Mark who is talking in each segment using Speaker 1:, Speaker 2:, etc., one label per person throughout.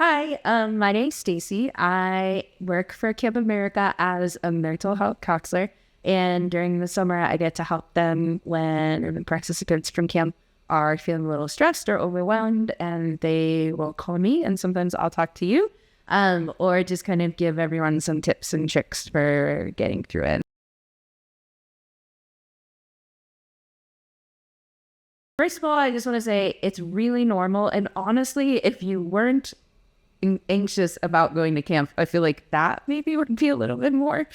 Speaker 1: Hi, my name's Stacy. I work for Camp America as a mental health counselor, and during the summer, I get to help them when the participants from camp are feeling a little stressed or overwhelmed, and they will call me, and sometimes I'll talk to you, or just kind of give everyone some tips and tricks for getting through it. First of all, I just want to say it's really normal, and honestly, if you weren't anxious about going to camp, I feel like that maybe would be a little bit more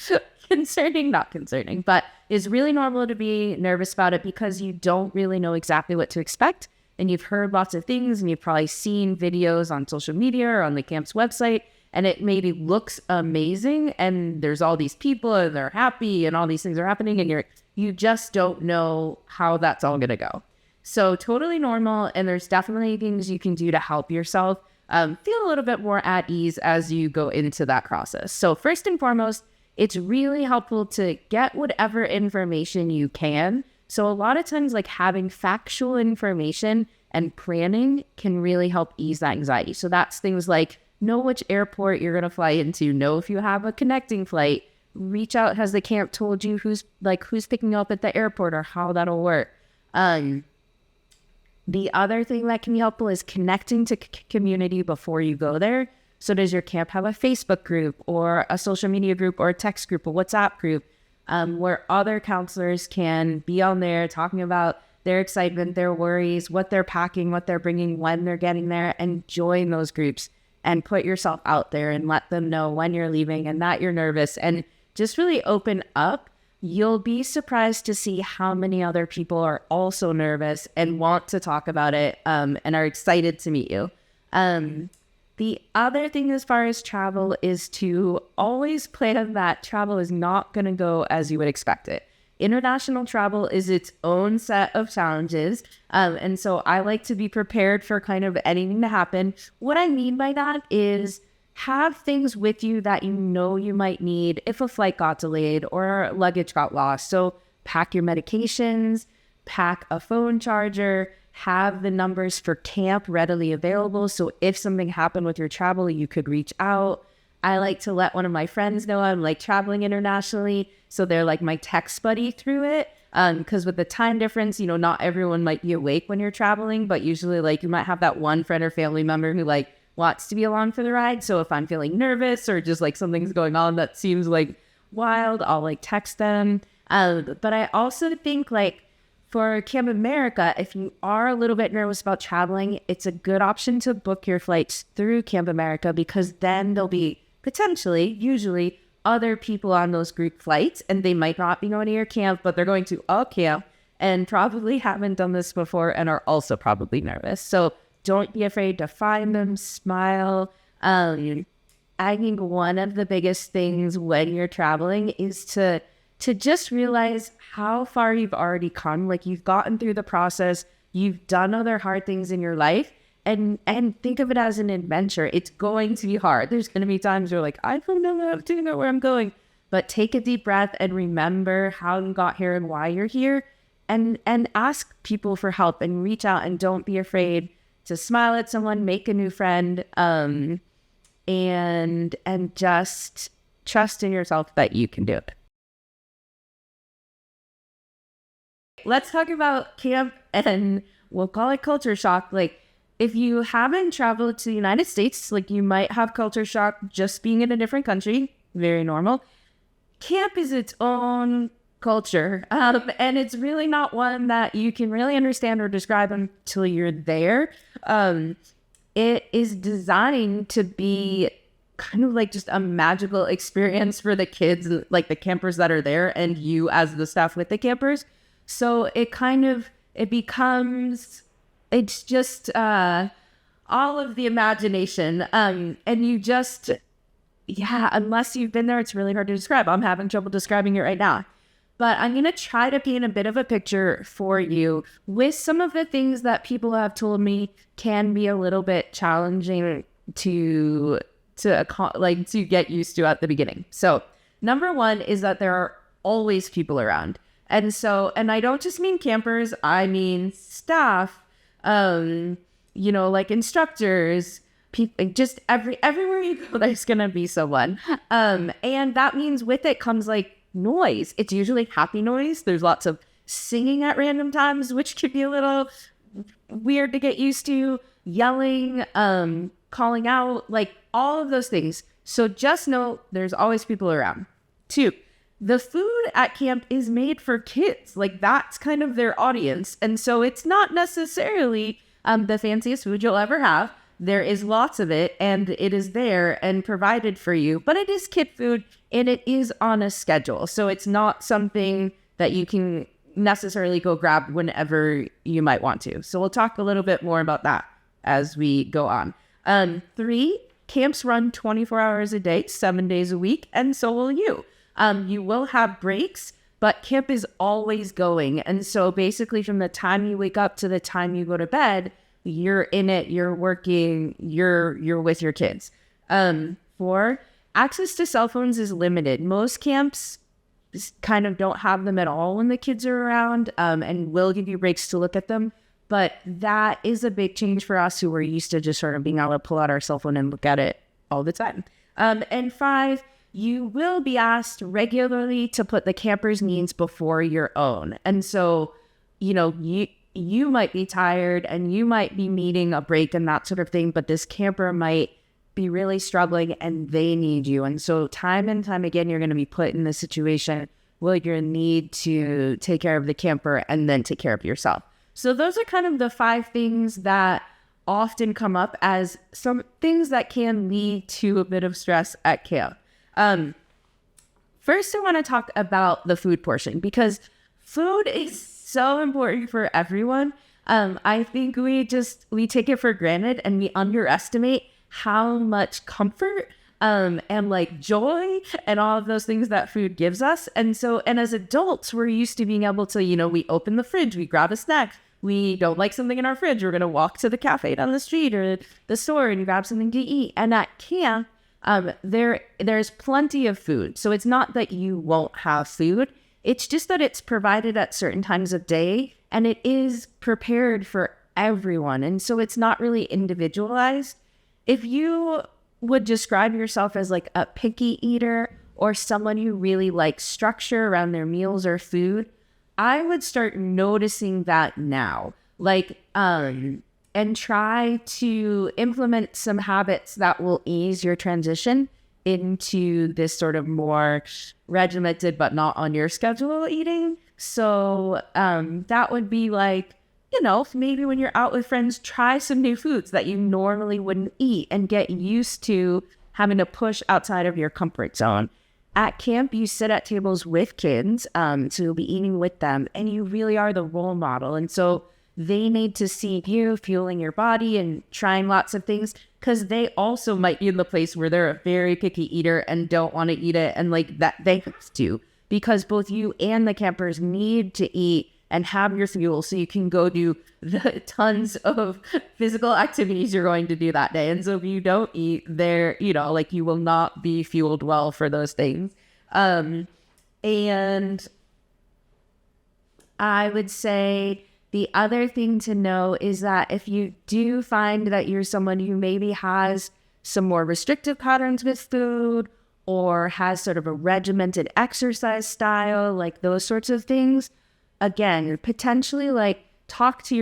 Speaker 1: concerning, not concerning, but it's really normal to be nervous about it because you don't really know exactly what to expect. And you've heard lots of things and you've probably seen videos on social media or on the camp's website, and it maybe looks amazing. And there's all these people and they're happy and all these things are happening, and you just don't know how that's all going to go. So totally normal. And there's definitely things you can do to help yourself feel a little bit more at ease as you go into that process. So first and foremost, it's really helpful to get whatever information you can. So a lot of times, like having factual information and planning can really help ease that anxiety. So that's things like know which airport you're going to fly into, know if you have a connecting flight, reach out, has the camp told you who's picking you up at the airport or how that'll work. The other thing that can be helpful is connecting to community before you go there. So does your camp have a Facebook group or a social media group or a text group, a WhatsApp group, where other counselors can be on there talking about their excitement, their worries, what they're packing, what they're bringing when they're getting there, and join those groups and put yourself out there and let them know when you're leaving and that you're nervous, and just really open up. You'll be surprised to see how many other people are also nervous and want to talk about it, and are excited to meet you. The other thing as far as travel is to always plan that travel is not going to go as you would expect it. International travel is its own set of challenges. And so I like to be prepared for kind of anything to happen. What I mean by that is have things with you that you know you might need if a flight got delayed or luggage got lost. So pack your medications, pack a phone charger, have the numbers for camp readily available. So if something happened with your travel, you could reach out. I like to let one of my friends know I'm like traveling internationally. So they're like my text buddy through it. Because with the time difference, not everyone might be awake when you're traveling, but usually like you might have that one friend or family member who like wants to be along for the ride. So if I'm feeling nervous or just like something's going on that seems like wild, I'll like text them. But I also think like for Camp America, if you are a little bit nervous about traveling, it's a good option to book your flights through Camp America, because then there'll be usually other people on those group flights, and they might not be going to your camp, but they're going to a camp and probably haven't done this before and are also probably nervous. So don't be afraid to find them, smile. I think one of the biggest things when you're traveling is to just realize how far you've already come. Like you've gotten through the process, you've done other hard things in your life, and think of it as an adventure. It's going to be hard. There's going to be times where like, I don't know how to know where I'm going, but take a deep breath and remember how you got here and why you're here, and ask people for help and reach out, and don't be afraid to smile at someone, make a new friend, and just trust in yourself that you can do it. Let's talk about camp, and we'll call it culture shock. Like if you haven't traveled to the United States, like you might have culture shock just being in a different country, very normal. Camp is its own culture, and it's really not one that you can really understand or describe until you're there. It is designed to be kind of like just a magical experience for the kids, like the campers that are there, and you as the staff with the campers. So it's just all of the imagination, and you just, unless you've been there, it's really hard to describe. I'm having trouble describing it right now. But I'm going to try to paint a bit of a picture for you with some of the things that people have told me can be a little bit challenging to get used to at the beginning. So number one is that there are always people around. And I don't just mean campers, I mean staff, like instructors, people, just everywhere you go, there's gonna be someone. And that means with it comes like noise. It's usually happy noise. There's lots of singing at random times, which can be a little weird to get used to. Yelling, calling out, like all of those things. So just know there's always people around. 2, the food at camp is made for kids. Like that's kind of their audience. And so it's not necessarily the fanciest food you'll ever have. There is lots of it and it is there and provided for you, but it is kid food and it is on a schedule. So it's not something that you can necessarily go grab whenever you might want to. So we'll talk a little bit more about that as we go on. 3, camps run 24 hours a day, 7 days a week, and so will you. You will have breaks, but camp is always going. And so basically from the time you wake up to the time you go to bed, you're in it, you're working, you're with your kids. 4, access to cell phones is limited. Most camps kind of don't have them at all when the kids are around, and will give you breaks to look at them. But that is a big change for us who were used to just sort of being able to pull out our cell phone and look at it all the time. And 5, you will be asked regularly to put the camper's needs before your own. And so, you might be tired and you might be needing a break and that sort of thing, but this camper might be really struggling and they need you. And so time and time again, you're going to be put in the situation where you need to take care of the camper and then take care of yourself. So those are kind of the 5 things that often come up as some things that can lead to a bit of stress at camp. First, I want to talk about the food portion because food is so important for everyone. I think we take it for granted and we underestimate how much comfort and like joy and all of those things that food gives us. And as adults, we're used to being able to, we open the fridge, we grab a snack. We don't like something in our fridge, we're going to walk to the cafe down the street or the store and grab something to eat. And at camp, there's plenty of food. So it's not that you won't have food. It's just that it's provided at certain times of day and it is prepared for everyone. And so it's not really individualized. If you would describe yourself as like a picky eater or someone who really likes structure around their meals or food, I would start noticing that now. And try to implement some habits that will ease your transition into this sort of more regimented but not on your schedule eating. So that would be like, maybe when you're out with friends, try some new foods that you normally wouldn't eat and get used to having to push outside of your comfort zone. At camp, you sit at tables with kids, so you'll be eating with them, and you really are the role model. And so they need to see you fueling your body and trying lots of things because they also might be in the place where they're a very picky eater and don't want to eat it. And like that, they have to, because both you and the campers need to eat and have your fuel so you can go do the tons of physical activities you're going to do that day. And so if you don't eat there, you will not be fueled well for those things. And I would say the other thing to know is that if you do find that you're someone who maybe has some more restrictive patterns with food or has sort of a regimented exercise style, like those sorts of things, again, potentially talk to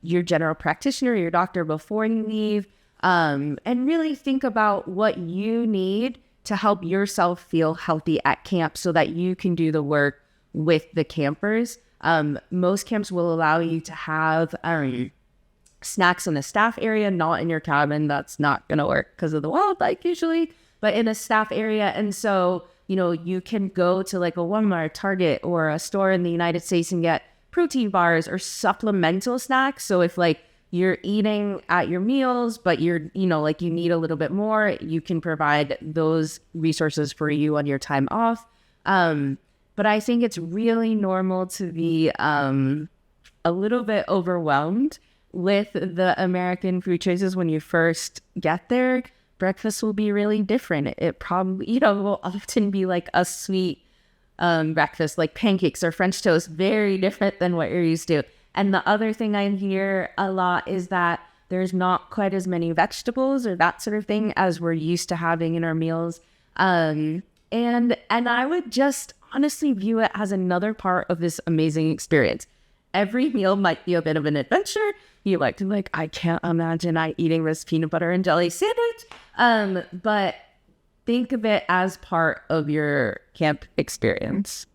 Speaker 1: your general practitioner, your doctor before you leave, and really think about what you need to help yourself feel healthy at camp so that you can do the work with the campers. Most camps will allow you to have snacks in the staff area, not in your cabin. That's not going to work because of the wildlife usually, but in a staff area. And so, you can go to like a Walmart, Target, or a store in the United States and get protein bars or supplemental snacks. So if you're eating at your meals, but you need a little bit more, you can provide those resources for you on your time off. But I think it's really normal to be a little bit overwhelmed with the American food choices when you first get there. Breakfast will be really different. It probably, will often be like a sweet breakfast, like pancakes or French toast, very different than what you're used to. And the other thing I hear a lot is that there's not quite as many vegetables or that sort of thing as we're used to having in our meals. And I would just honestly view it as another part of this amazing experience. Every meal might be a bit of an adventure. You like to I can't imagine eating this peanut butter and jelly sandwich. But think of it as part of your camp experience.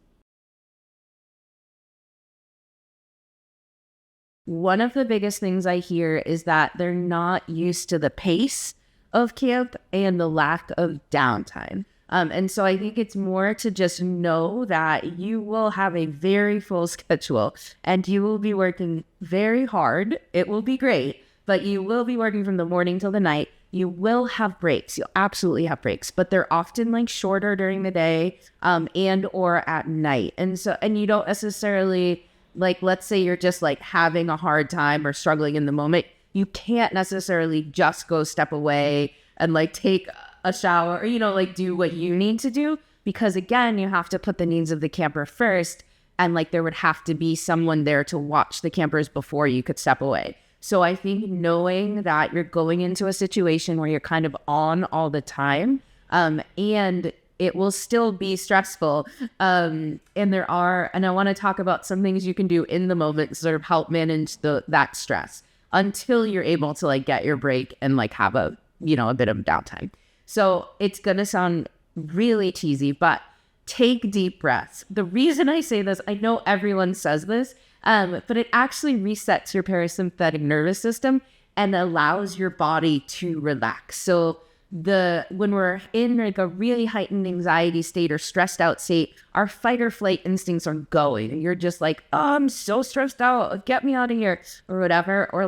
Speaker 1: One of the biggest things I hear is that they're not used to the pace of camp and the lack of downtime. And so I think it's more to just know that you will have a very full schedule and you will be working very hard. It will be great, but you will be working from the morning till the night. You will have breaks. You'll absolutely have breaks, but they're often shorter during the day, and or at night. And you don't necessarily let's say you're just having a hard time or struggling in the moment. You can't necessarily just go step away and take a shower or, do what you need to do, because again, you have to put the needs of the camper first. And there would have to be someone there to watch the campers before you could step away. So I think knowing that you're going into a situation where you're kind of on all the time, and it will still be stressful. And I want to talk about some things you can do in the moment to sort of help manage that stress until you're able to get your break and have a bit of downtime. So it's going to sound really cheesy, but take deep breaths. The reason I say this, I know everyone says this, but it actually resets your parasympathetic nervous system and allows your body to relax. So when we're in a really heightened anxiety state or stressed out state, our fight or flight instincts are going. And you're just oh, I'm so stressed out. Get me out of here or whatever. Or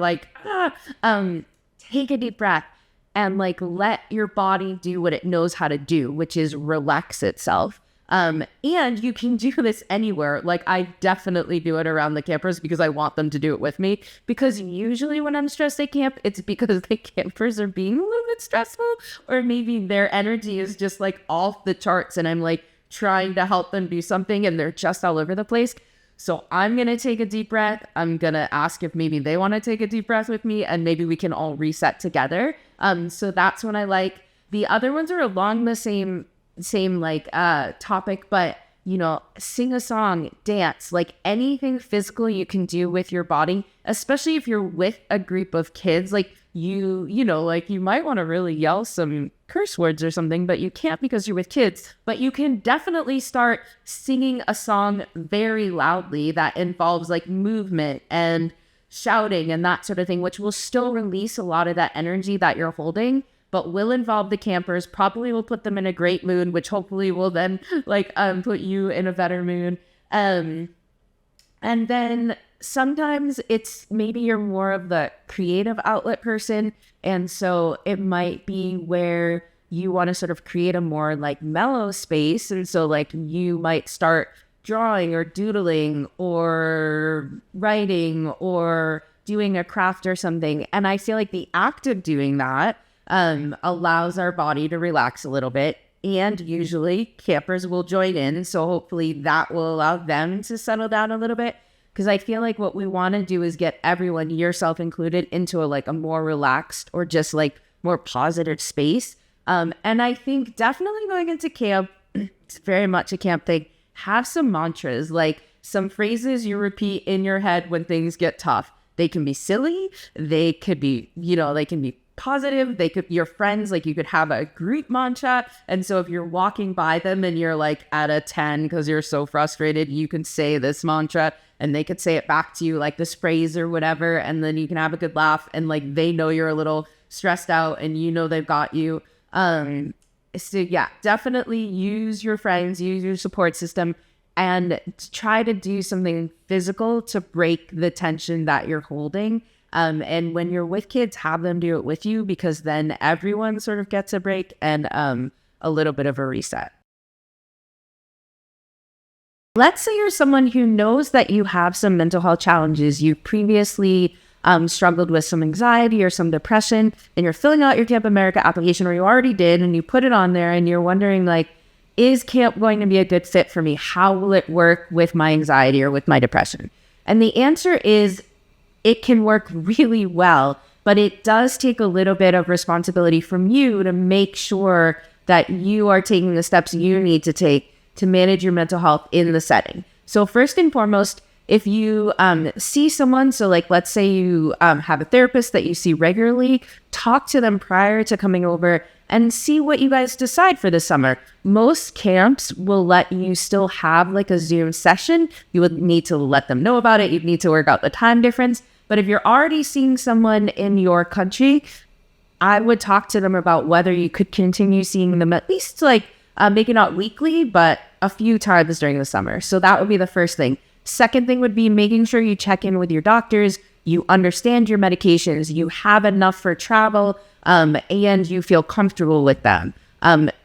Speaker 1: take a deep breath and let your body do what it knows how to do, which is relax itself. And you can do this anywhere. I definitely do it around the campers because I want them to do it with me. Because usually when I'm stressed at camp, it's because the campers are being a little bit stressful, or maybe their energy is just off the charts and I'm trying to help them do something and they're just all over the place. So I'm going to take a deep breath. I'm going to ask if maybe they want to take a deep breath with me and maybe we can all reset together. So that's what I like. The other ones are along the same topic, but sing a song, dance, anything physical you can do with your body, especially if you're with a group of kids. You might want to really yell some curse words or something, but you can't because you're with kids. But you can definitely start singing a song very loudly that involves movement and shouting and that sort of thing, which will still release a lot of that energy that you're holding, but will involve the campers, probably will put them in a great mood, which hopefully will then put you in a better mood. And then sometimes it's maybe you're more of the creative outlet person. And so it might be where you want to sort of create a more mellow space. And so you might start drawing or doodling or writing or doing a craft or something. And I feel the act of doing that allows our body to relax a little bit. And usually campers will join in. So hopefully that will allow them to settle down a little bit. Because I feel what we want to do is get everyone, yourself included, into a more relaxed or just more positive space. And I think definitely going into camp, it's very much a camp thing. Have some mantras, some phrases you repeat in your head when things get tough. They can be silly. They could be, they can be positive. They could, your friends, you could have a group mantra. And so if you're walking by them and you're at a 10 because you're so frustrated, you can say this mantra and they could say it back to you, this phrase or whatever. And then you can have a good laugh and they know you're a little stressed out and they've got you. So yeah, definitely use your friends, use your support system, and try to do something physical to break the tension that you're holding. And when you're with kids, have them do it with you, because then everyone sort of gets a break and a little bit of a reset. Let's say you're someone who knows that you have some mental health challenges. You previously struggled with some anxiety or some depression, and you're filling out your Camp America application, or you already did, and you put it on there and you're wondering is camp going to be a good fit for me? How will it work with my anxiety or with my depression? And the answer is it can work really well But it does take a little bit of responsibility from you to make sure that you are taking the steps you need to take to manage your mental health in the setting. So first and foremost, if you see someone, so like let's say you have a therapist that you see regularly, talk to them prior to coming over and see what you guys decide for the summer. Most camps will let you still have like a Zoom session. You would need to let them know about it. You'd need to work out the time difference. But if you're already seeing someone in your country, I would talk to them about whether you could continue seeing them at least like maybe not weekly, but a few times during the summer. So that would be the first thing. Second thing would be making sure you check in with your doctors, you understand your medications, you have enough for travel, and you feel comfortable with them.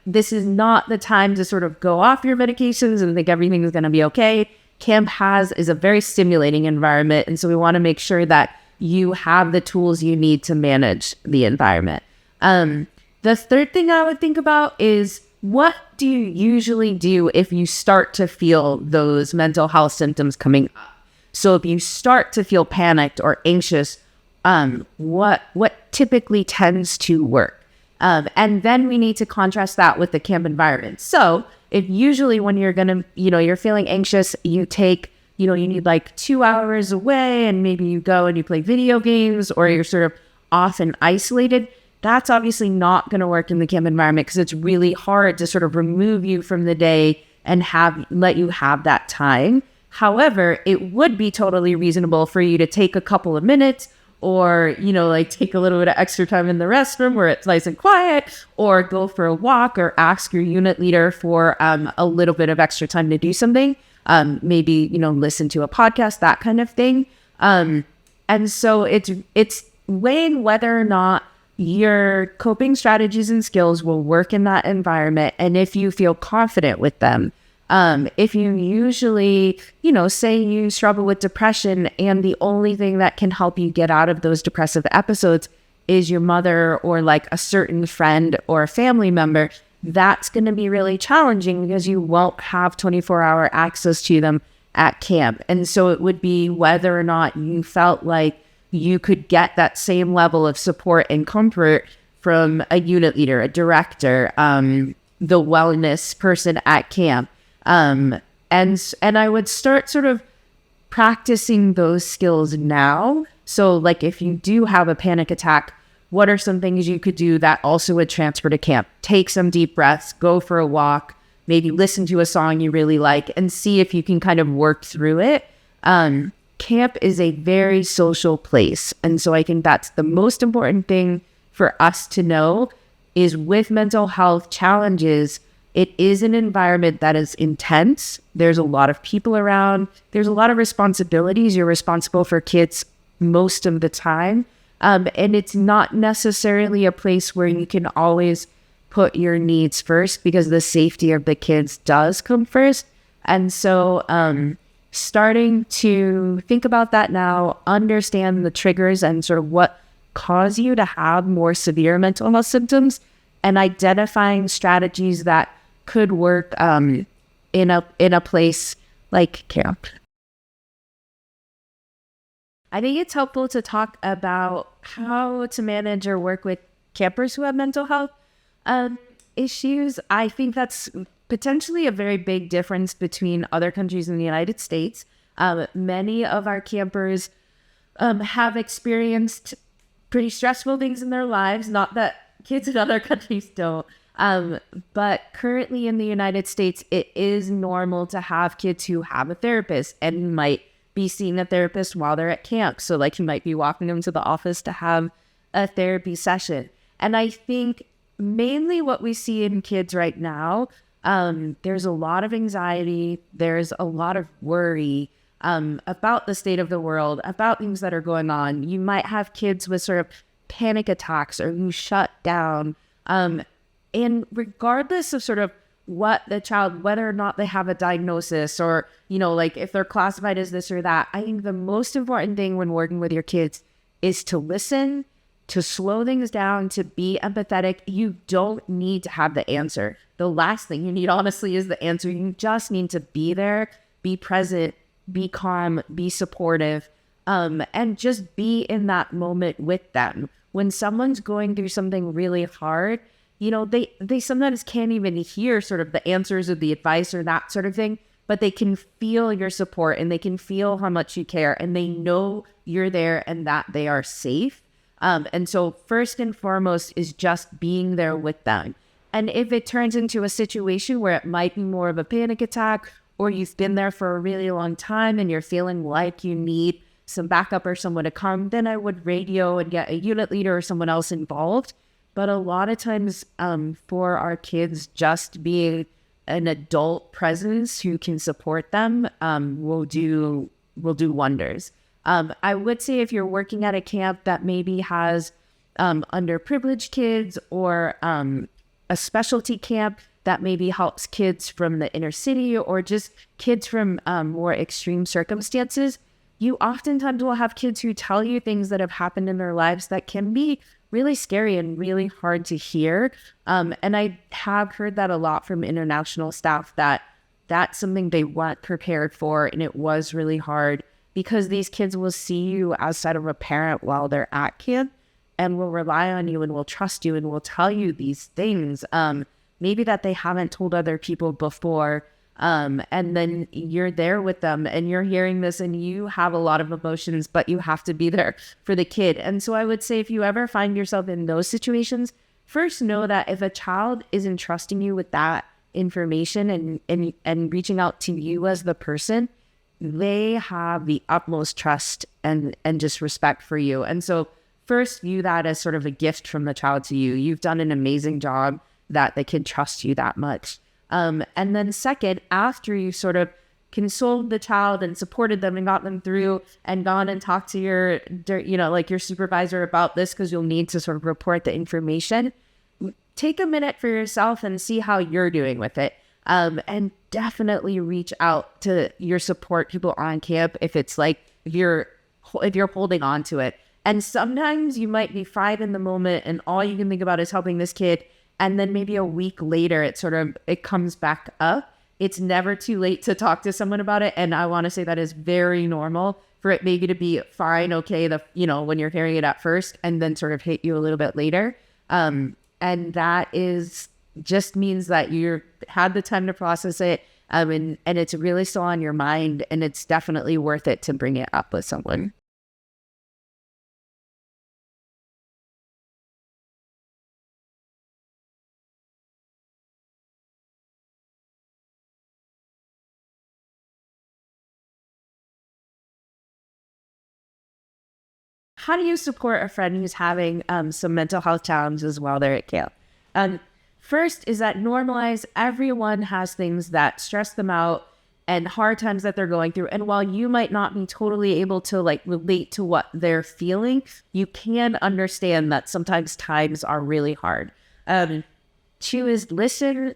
Speaker 1: This is not the time to sort of go off your medications and think everything is going to be okay. Camp is a very stimulating environment, and so we want to make sure that you have the tools you need to manage the environment. The third thing I would think about is, what do you usually do if you start to feel those mental health symptoms coming up? So if you start to feel panicked or anxious, what typically tends to work? And then we need to contrast that with the camp environment. So if usually when you're you're feeling anxious, you take, you need like 2 hours away and maybe you go and you play video games, or you're sort of off and isolated, that's obviously not going to work in the camp environment because it's really hard to sort of remove you from the day and let you have that time. However, it would be totally reasonable for you to take a couple of minutes, or, like take a little bit of extra time in the restroom where it's nice and quiet, or go for a walk, or ask your unit leader for a little bit of extra time to do something. Maybe, listen to a podcast, that kind of thing. And so it's weighing whether or not your coping strategies and skills will work in that environment, and if you feel confident with them. If you usually, say you struggle with depression and the only thing that can help you get out of those depressive episodes is your mother or like a certain friend or a family member, that's going to be really challenging because you won't have 24-hour access to them at camp. And so it would be whether or not you felt like you could get that same level of support and comfort from a unit leader, a director, the wellness person at camp. And I would start sort of practicing those skills now. So like if you do have a panic attack, what are some things you could do that also would transfer to camp? Take some deep breaths, go for a walk, maybe listen to a song you really like, and see if you can kind of work through it. Camp is a very social place. And so I think that's the most important thing for us to know is with mental health challenges, it is an environment that is intense. There's a lot of people around. There's a lot of responsibilities. You're responsible for kids most of the time. And it's not necessarily a place where you can always put your needs first because the safety of the kids does come first. And so starting to think about that now, understand the triggers and sort of what cause you to have more severe mental health symptoms, and identifying strategies that could work in a place like camp. I think it's helpful to talk about how to manage or work with campers who have mental health issues. I think that's potentially a very big difference between other countries in the United States. Many of our campers have experienced pretty stressful things in their lives, not that kids in other countries don't. But currently in the United States, it is normal to have kids who have a therapist and might be seeing a therapist while they're at camp. So like you might be walking them to the office to have a therapy session. And I think mainly what we see in kids right now, there's a lot of anxiety. There's a lot of worry about the state of the world, about things that are going on. You might have kids with sort of panic attacks or who shut down. And regardless of sort of what the child, whether or not they have a diagnosis or, like if they're classified as this or that, I think the most important thing when working with your kids is to listen, to slow things down, to be empathetic. You don't need to have the answer. The last thing you need, honestly, is the answer. You just need to be there, be present, be calm, be supportive. and just be in that moment with them. When someone's going through something really hard, they sometimes can't even hear sort of the answers or the advice or that sort of thing, but they can feel your support and they can feel how much you care and they know you're there and that they are safe. And so first and foremost is just being there with them. And if it turns into a situation where it might be more of a panic attack, or you've been there for a really long time and you're feeling like you need some backup or someone to come, then I would radio and get a unit leader or someone else involved. But a lot of times for our kids, just being an adult presence who can support them will do wonders. I would say if you're working at a camp that maybe has underprivileged kids or a specialty camp that maybe helps kids from the inner city or just kids from more extreme circumstances, you oftentimes will have kids who tell you things that have happened in their lives that can be really scary and really hard to hear. And I have heard that a lot from international staff, that that's something they weren't prepared for. And it was really hard because these kids will see you outside of a parent while they're at camp and will rely on you and will trust you and will tell you these things, maybe that they haven't told other people before. And then you're there with them and you're hearing this and you have a lot of emotions, but you have to be there for the kid. And so I would say if you ever find yourself in those situations, first know that if a child is entrusting you with that information and reaching out to you as the person, they have the utmost trust and just respect for you. And so first view that as sort of a gift from the child to you. You've done an amazing job that they can trust you that much. And then second, after you sort of consoled the child and supported them and got them through and gone and talked to your supervisor about this, because you'll need to sort of report the information, take a minute for yourself and see how you're doing with it. And definitely reach out to your support people on camp if it's like, if you're holding on to it. And sometimes you might be fried in the moment and all you can think about is helping this kid. And then maybe a week later, it comes back up. It's never too late to talk to someone about it. And I want to say that is very normal for it maybe to be fine, okay, when you're hearing it at first and then sort of hit you a little bit later. And that just means that you had the time to process it. And it's really still on your mind, and it's definitely worth it to bring it up with someone. How do you support a friend who's having some mental health challenges while they're at camp? First is that normalize everyone has things that stress them out and hard times that they're going through. And while you might not be totally able to relate to what they're feeling, you can understand that sometimes times are really hard. Two is listen,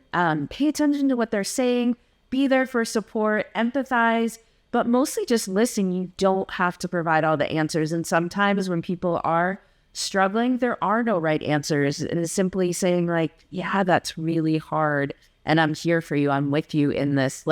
Speaker 1: pay attention to what they're saying, be there for support, empathize, but mostly just listen. You don't have to provide all the answers. And sometimes when people are struggling, there are no right answers. And it's simply saying yeah, that's really hard. And I'm here for you. I'm with you in this.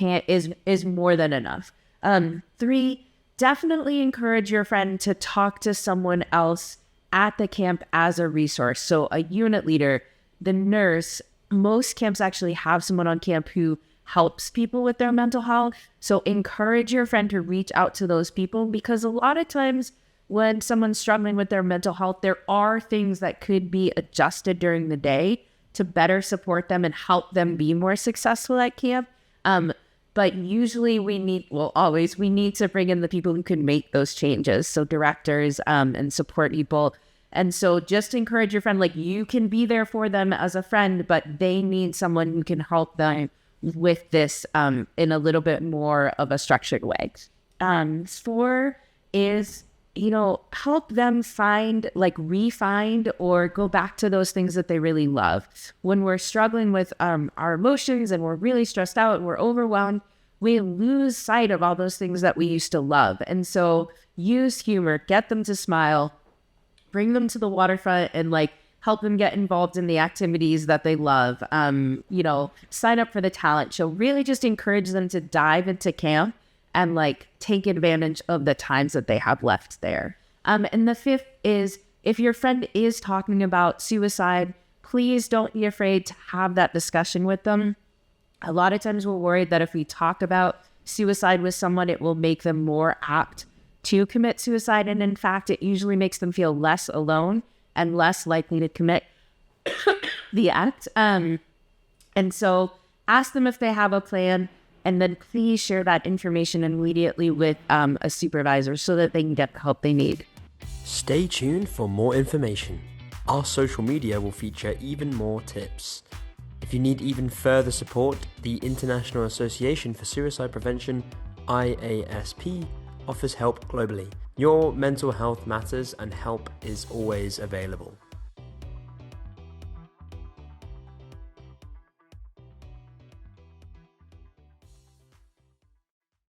Speaker 1: Is more than enough. 3, definitely encourage your friend to talk to someone else at the camp as a resource. So a unit leader, the nurse, most camps actually have someone on camp who helps people with their mental health. So encourage your friend to reach out to those people, because a lot of times when someone's struggling with their mental health, there are things that could be adjusted during the day to better support them and help them be more successful at camp. But usually we need to bring in the people who can make those changes. So directors and support people. And so just encourage your friend, you can be there for them as a friend, but they need someone who can help them with this in a little bit more of a structured way. 4 is, help them re-find or go back to those things that they really love. When we're struggling with our emotions and we're really stressed out and we're overwhelmed, we lose sight of all those things that we used to love. And so use humor, get them to smile, bring them to the waterfront and help them get involved in the activities that they love. Sign up for the talent show. Really just encourage them to dive into camp and like take advantage of the times that they have left there. And the fifth is, if your friend is talking about suicide, please don't be afraid to have that discussion with them. A lot of times we're worried that if we talk about suicide with someone, it will make them more apt to commit suicide. And in fact, it usually makes them feel less alone and less likely to commit the act. And so ask them if they have a plan, and then please share that information immediately with a supervisor so that they can get the help they need.
Speaker 2: Stay tuned for more information. Our social media will feature even more tips. If you need even further support, the International Association for Suicide Prevention, IASP, offers help globally. Your mental health matters and help is always available.